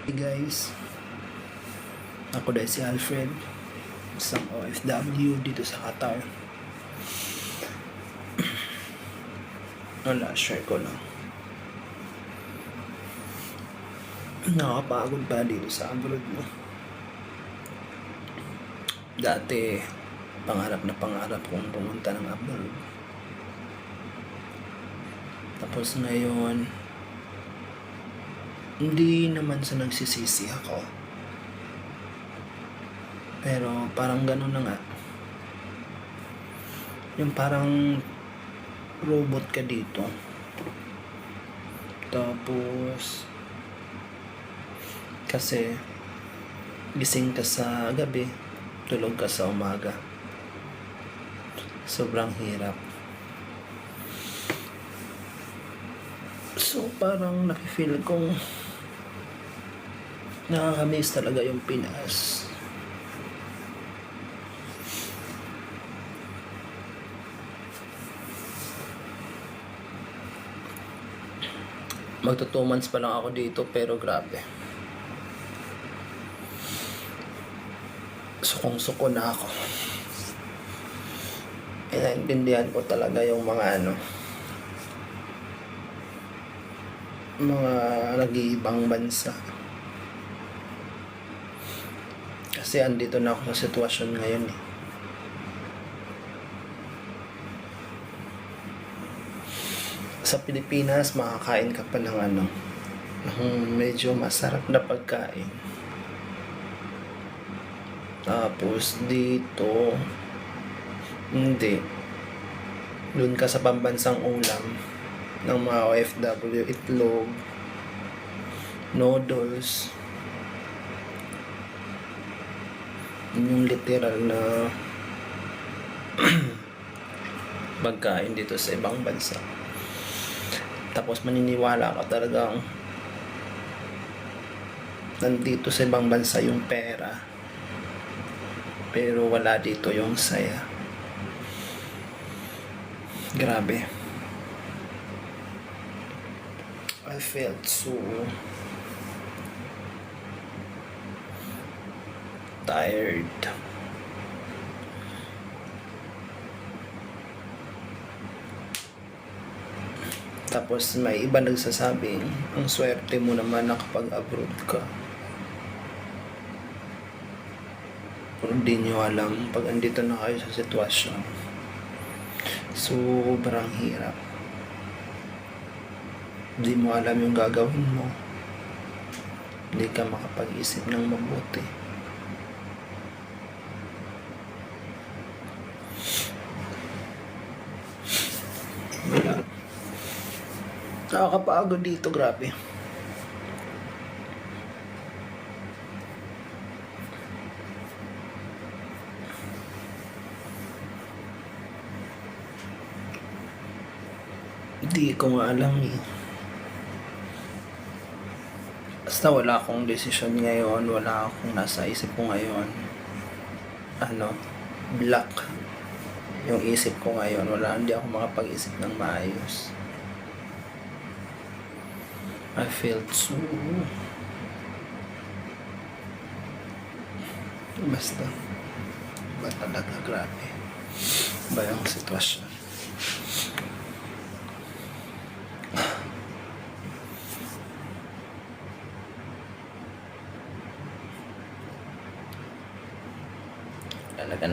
Hey guys, ako dahil si Alfred, isang OFW dito sa Qatar. Wala, share ko lang. Nakapagod pa dito sa abroad mo. Dati, pangarap na pangarap kong pumunta ng abroad. Tapos ngayon, hindi naman sa nagsisisi ako. Pero parang gano'n na nga. Yung parang robot ka dito. Tapos, kasi gising ka sa gabi, tulog ka sa umaga. Sobrang hirap. So parang nafe-feel kong nakakamiss talaga yung Pinas. Magto 2 months pa lang ako dito pero grabe. Sukong-suko na ako. Naintindihan ko talaga yung mga mga nag-iibang bansa. Kasi andito na ako sa sitwasyon ngayon eh. Sa Pilipinas, makakain ka pa ng medyo masarap na pagkain. Tapos dito, hindi. Doon ka sa pambansang ulam ng mga OFW, itlog, noodles. Yun yung literal na pagkain dito sa ibang bansa. Tapos maniniwala ka talagang nandito sa ibang bansa yung pera, pero wala dito yung saya. Grabe. I felt so tired. Tapos may iba nagsasabing, ang swerte mo naman nakapag-abroad ka. Pero hindi nyo alam pag andito na kayo sa sitwasyon. Sobrang hirap. Hindi mo alam yung gagawin mo. Hindi ka makapag-isip ng mabuti. Wala. Nakakapagod dito, grabe. Hindi ko nga alam eh. Basta wala akong desisyon ngayon, wala akong nasa isip ko ngayon. Black yung isip ko ngayon. Hindi ako makapag-isip ng maayos. I felt so... Basta. Ba talaga, grabe. Ba yung sitwasyon? Talaga